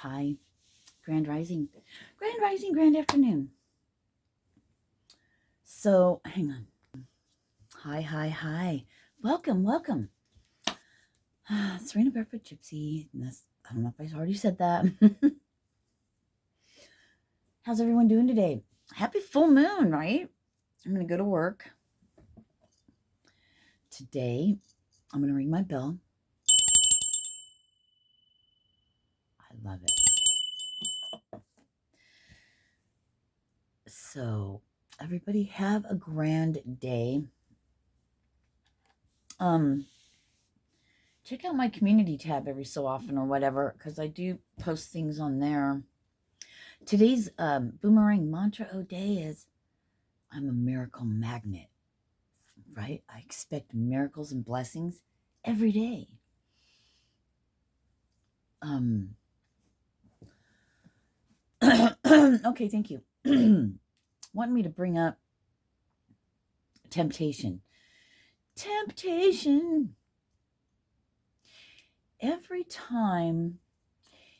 Hi, Grand Rising, Grand Afternoon. So, hang on. Hi. Welcome. Sirena Barefoot Gypsy. I don't know if I already said that. How's everyone doing today? Happy full moon, right? I'm going to go to work. Today, I'm going to ring my bell. I love it. So, everybody have a grand day. Check out my community tab every so often or whatever, because I do post things on there. Today's boomerang mantra of day is, I'm a miracle magnet, right? I expect miracles and blessings every day. Okay, thank you. Wanting me to bring up temptation. Every time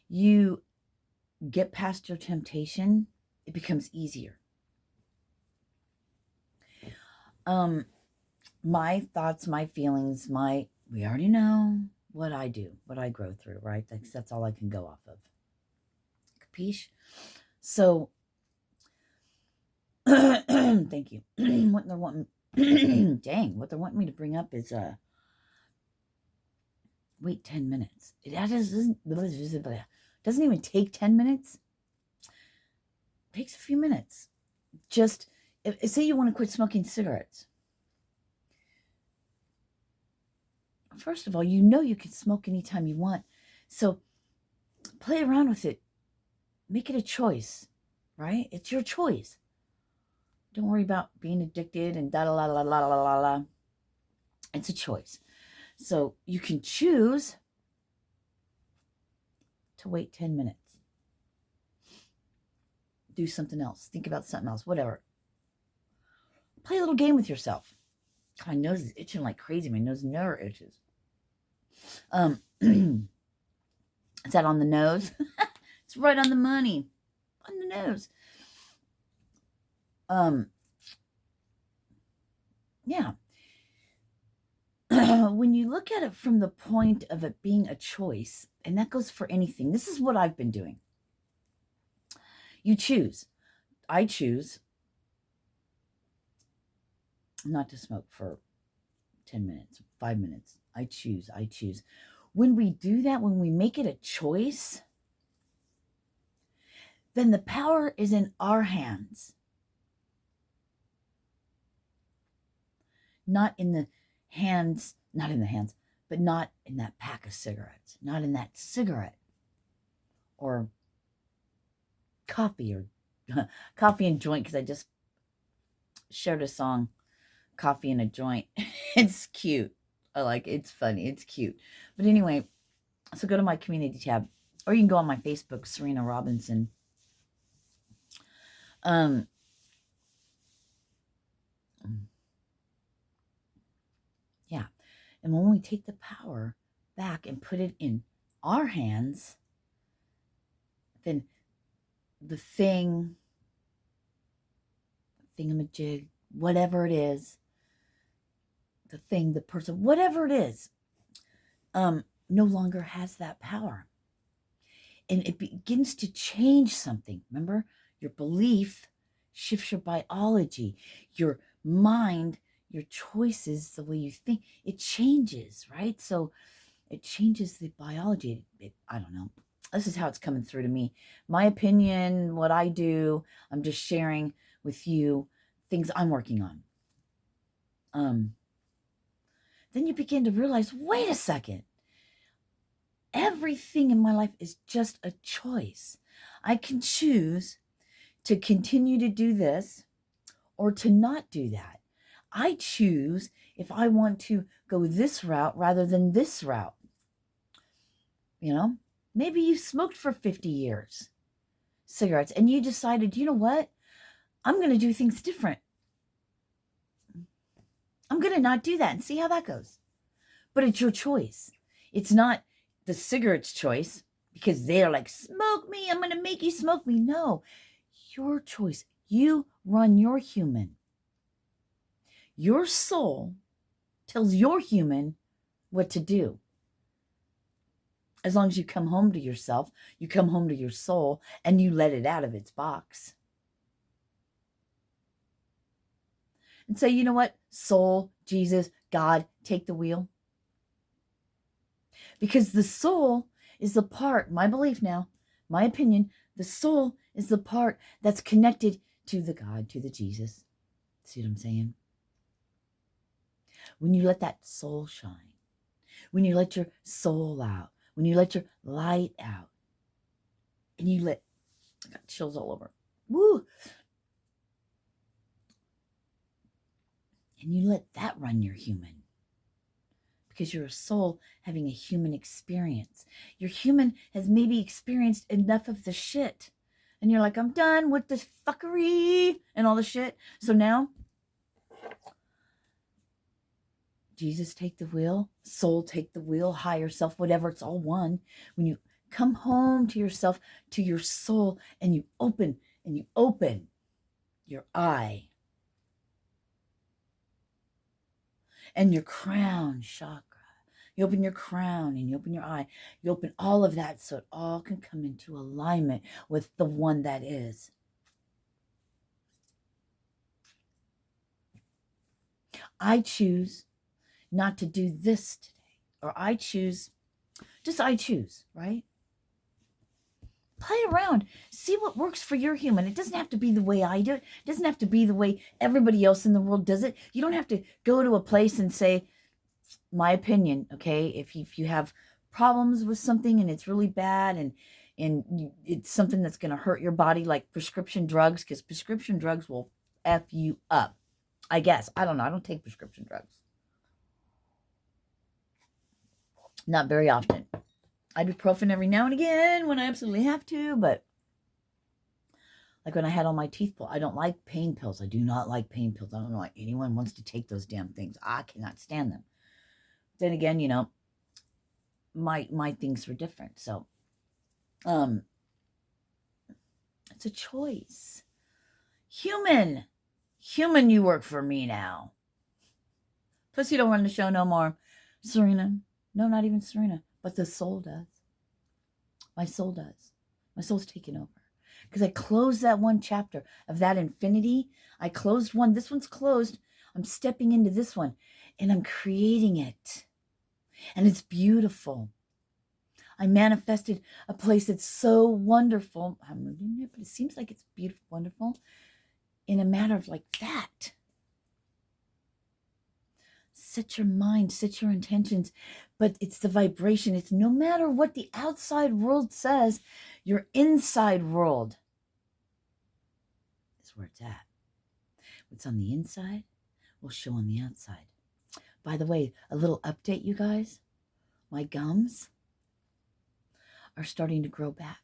you get past your temptation, it becomes easier. My thoughts, my feelings, we already know what I do, what I grow through, right? That's all I can go off of. Capiche? So, thank you. What they're wanting, what they're wanting me to bring up is, wait 10 minutes. It doesn't even take 10 minutes. It takes a few minutes. Just, say you want to quit smoking cigarettes. First of all, you know you can smoke anytime you want. So play around with it. Make it a choice, right? It's your choice. Don't worry about being addicted and da-la-la-la-la-la-la. It's a choice. So you can choose to wait 10 minutes. Do something else. Think about something else, whatever. Play a little game with yourself. My nose is itching like crazy. My nose never itches. Is that on the nose? It's right on the money. On the nose. Yeah. When you look at it from the point of it being a choice, and that goes for anything, this is what I've been doing. You choose. I choose not to smoke for 10 minutes, 5 minutes. I choose. When we do that, when we make it a choice, then the power is in our hands. Not in the hands, but not in that pack of cigarettes, not in that cigarette or coffee and joint, because I just shared a song, Coffee and a Joint. It's cute. I like it. It's funny. It's cute. But anyway, so go to my community tab, or you can go on my Facebook, Sirena Robinson. Yeah. And when we take the power back and put it in our hands, then the thingamajig, whatever it is, the person, whatever it is, no longer has that power. And it begins to change something. Remember, your belief shifts your biology, your mind, your choices, the way you think, it changes, right? So it changes the biology. I don't know. This is how it's coming through to me. My opinion, what I do, I'm just sharing with you things I'm working on. Then you begin to realize, wait a second. Everything in my life is just a choice. I can choose to continue to do this or to not do that. I choose if I want to go this route rather than this route. You know, maybe you smoked for 50 years, cigarettes, and you decided, you know what? I'm going to do things different. I'm going to not do that and see how that goes. But it's your choice. It's not the cigarette's choice. because they're like, smoke me, I'm going to make you smoke me. No, your choice. You run your human. Your soul tells your human what to do. As long as you come home to yourself, you come home to your soul, and you let it out of its box. And say, you know what? Soul, Jesus, God, take the wheel. Because the soul is the part, my belief now, my opinion, the soul is the part that's connected to the God, to the Jesus. See what I'm saying? When you let that soul shine, when you let your soul out, when you let your light out, and you let, I got chills all over. Woo! And you let that run your human. Because you're a soul having a human experience. Your human has maybe experienced enough of the shit. And you're like, I'm done with this fuckery and all the shit. So now, Jesus take the wheel, soul take the wheel, higher self, whatever, it's all one. When you come home to yourself, to your soul, and you open your eye and your crown chakra. You open your crown and you open your eye. You open all of that so it all can come into alignment with the one that is. I choose not to do this today. Or I choose, right? Play around. See what works for your human. It doesn't have to be the way I do it. It doesn't have to be the way everybody else in the world does it. You don't have to go to a place and say, my opinion, okay? If you have problems with something and it's really bad and it's something that's going to hurt your body, like prescription drugs, because prescription drugs will F you up. I guess. I don't know. I don't take prescription drugs. Not very often. Ibuprofen every now and again when I absolutely have to, but like when I had all my teeth pulled, I don't like pain pills. I do not like pain pills. I don't know why anyone wants to take those damn things. I cannot stand them. Then again, you know, my things were different. So, it's a choice. Human, you work for me now. Pussy don't run the show no more. Sirena, no, not even Sirena, but the soul does. My soul does. My soul's taken over. Because I closed that one chapter of that infinity. I closed one. This one's closed. I'm stepping into this one. And I'm creating it. And it's beautiful. I manifested a place that's so wonderful. I'm moving it, but it seems like it's beautiful, wonderful. In a matter of like that. Set your mind, set your intentions, but it's the vibration. It's no matter what the outside world says, your inside world is where it's at. What's on the inside will show on the outside. By the way, a little update, you guys. My gums are starting to grow back.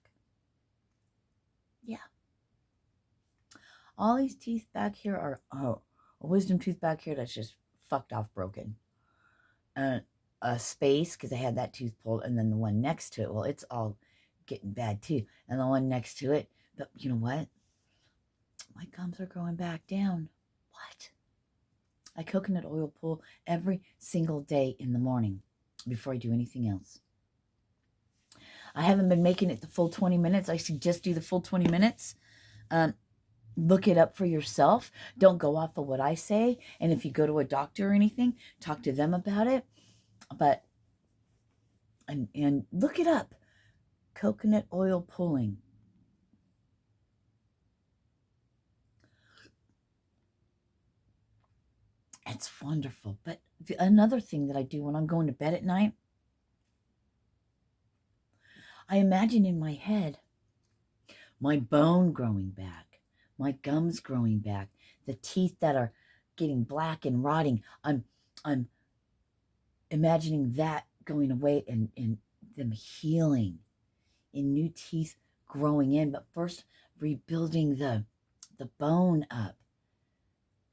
Yeah. All these teeth back here are, a wisdom tooth back here that's just fucked off broken. A space, because I had that tooth pulled, and then the one next to it, well, it's all getting bad too. And the one next to it, but you know what? My gums are growing back down. What? I coconut oil pull every single day in the morning before I do anything else. I haven't been making it the full 20 minutes. I suggest do the full 20 minutes. Look it up for yourself. Don't go off of what I say. And if you go to a doctor or anything, talk to them about it. But, and look it up. Coconut oil pulling. It's wonderful. But another thing that I do when I'm going to bed at night, I imagine in my head my bone growing back, my gums growing back, the teeth that are getting black and rotting. I'm imagining that going away and them healing, and new teeth growing in, but first rebuilding the bone up,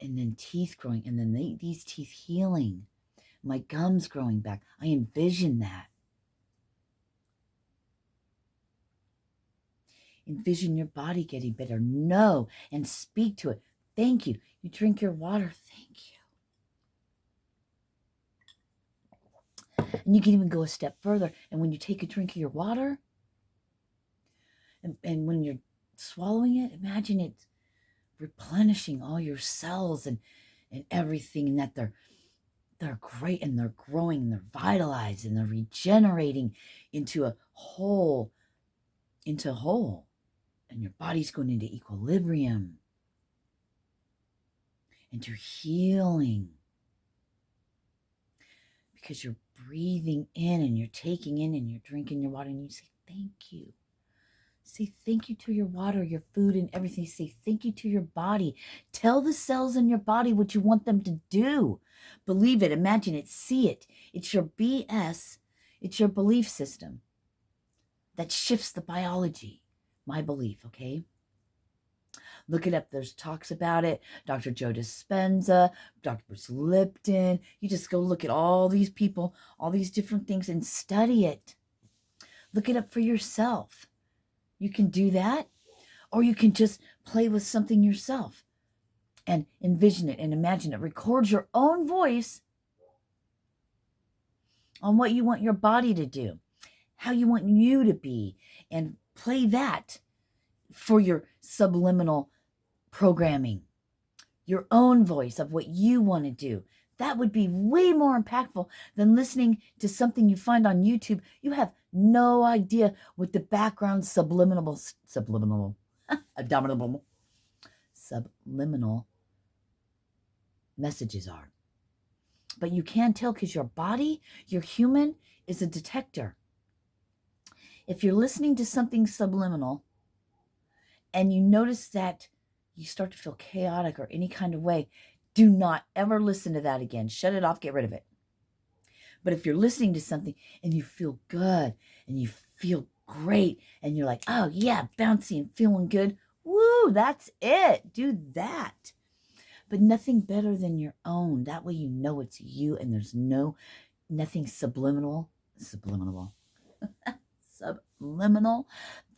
and then teeth growing, and then these teeth healing, my gums growing back. I envision that. Envision your body getting better. Know and speak to it. Thank you. You drink your water. Thank you. And you can even go a step further. And when you take a drink of your water, and when you're swallowing it, imagine it replenishing all your cells and everything, and that they're great, and they're growing, and they're vitalized, and they're regenerating into a whole, and your body's going into equilibrium, into healing, because you're breathing in, and you're taking in, and you're drinking your water, and you say thank you. Say thank you to your water, your food, and everything. Say thank you to your body. Tell the cells in your body what you want them to do. Believe it, imagine it, see it. It's your BS. It's your belief system that shifts the biology. My belief, okay? Look it up. There's talks about it. Dr. Joe Dispenza, Dr. Bruce Lipton. You just go look at all these people, all these different things, and study it. Look it up for yourself. You can do that, or you can just play with something yourself and envision it and imagine it. Record your own voice on what you want your body to do, how you want you to be, and play that for your subliminal programming, your own voice of what you want to do. That would be way more impactful than listening to something you find on YouTube. You have no idea what the background subliminal messages are. But you can tell, because your body, your human, is a detector. If you're listening to something subliminal and you notice that you start to feel chaotic or any kind of way, do not ever listen to that again. Shut it off, get rid of it. But if you're listening to something and you feel good and you feel great and you're like, oh yeah, bouncy and feeling good, woo, that's it. Do that. But nothing better than your own. That way you know it's you, and there's nothing subliminal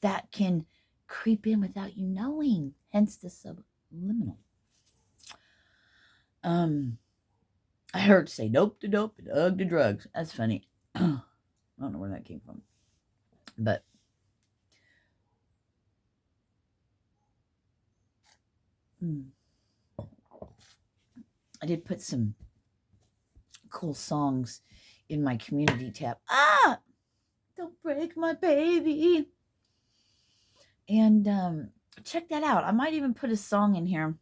that can creep in without you knowing. Hence the subliminal. I heard say nope to dope and ugh to drugs. That's funny. I don't know where that came from. But I did put some cool songs in my community tab. Don't break my baby. And check that out. I might even put a song in here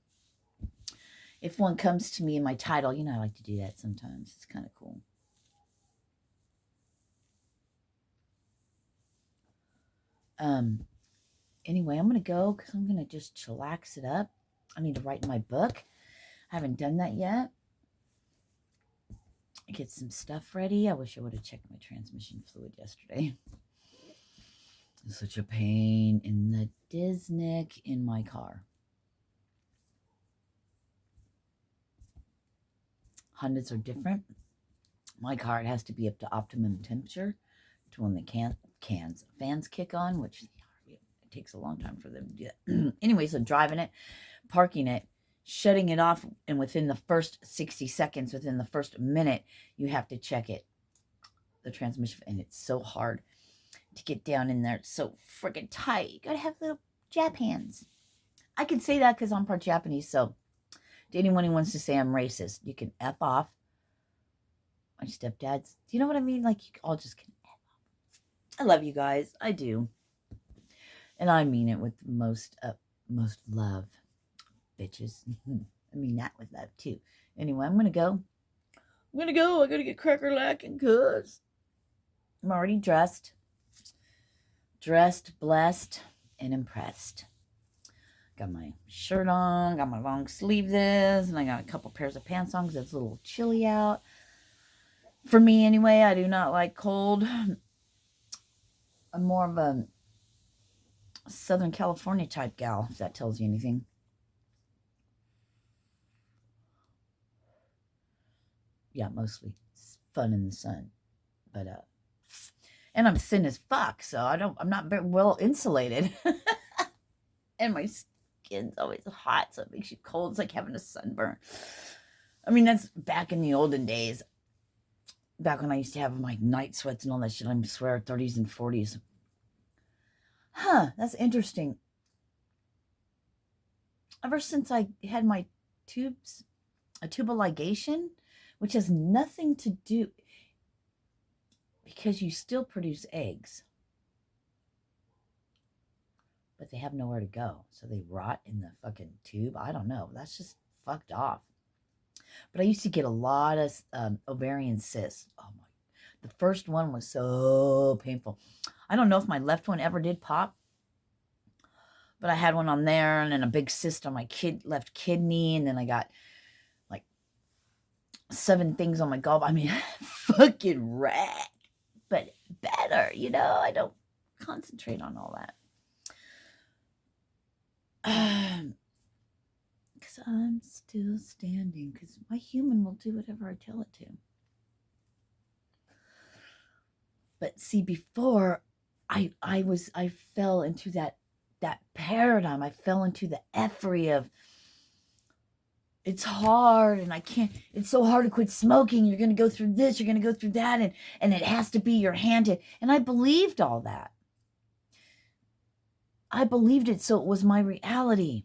if one comes to me in my title. You know, I like to do that sometimes. It's kind of cool. Anyway, I'm going to go because I'm going to just chillax it up. I need to write my book. I haven't done that yet. Get some stuff ready. I wish I would have checked my transmission fluid yesterday. It's such a pain in the Disnick in my car. Hondas are different. My car, it has to be up to optimum temperature to when the fans kick on, which it takes a long time for them to do that. Anyway, so driving it, parking it, shutting it off, and within the first 60 seconds, within the first minute, you have to check it, the transmission, and it's so hard to get down in there. It's so freaking tight. You gotta have little Jap hands. I can say that because I'm part Japanese, so to anyone who wants to say I'm racist, you can F off. My stepdad's, do you know what I mean? Like, you all just can F off. I love you guys. I do. And I mean it with most love, bitches. I mean that with love, too. Anyway, I'm going to go. I got to get cracker lacking because I'm already dressed, blessed, and impressed. Got my shirt on, got my long sleeveless, and I got a couple pairs of pants on because it's a little chilly out. For me, anyway, I do not like cold. I'm more of a Southern California type gal, if that tells you anything. Yeah, mostly fun in the sun. But and I'm thin as fuck, so I'm not very well insulated. And my skin's always hot, so it makes you cold. It's like having a sunburn. I mean, that's back in the olden days. Back when I used to have my night sweats and all that shit. I swear, 30s and 40s. Huh, that's interesting. Ever since I had my tubal ligation, which has nothing to do, because you still produce eggs, but they have nowhere to go. So they rot in the fucking tube. I don't know. That's just fucked off. But I used to get a lot of ovarian cysts. Oh my. The first one was so painful. I don't know if my left one ever did pop, but I had one on there and then a big cyst on my left kidney. And then I got like 7 things on my gallbladder. I mean, fucking rat, but better, you know? I don't concentrate on all that. Because I'm still standing, because my human will do whatever I tell it to. But see, before I fell into that paradigm. I fell into the effery of, it's hard and I can't, it's so hard to quit smoking. You're going to go through this, you're going to go through that, and it has to be your hand. And I believed all that. I believed it, so it was my reality.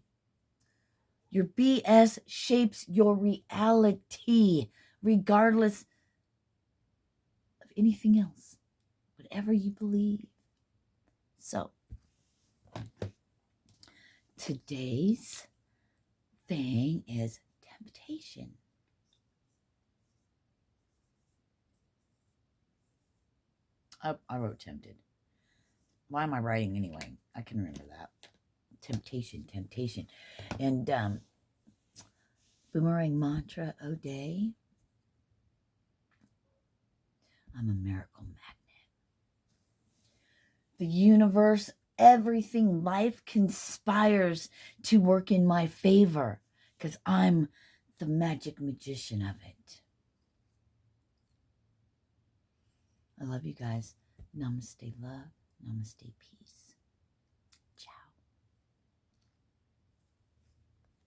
Your BS shapes your reality, regardless of anything else, whatever you believe. So, today's thing is temptation. I wrote tempted. Why am I writing anyway? I can remember that. Temptation. And boomerang mantra o day. I'm a miracle magnet. The universe, everything, life conspires to work in my favor because I'm the magic magician of it. I love you guys. Namaste love. Namaste peace.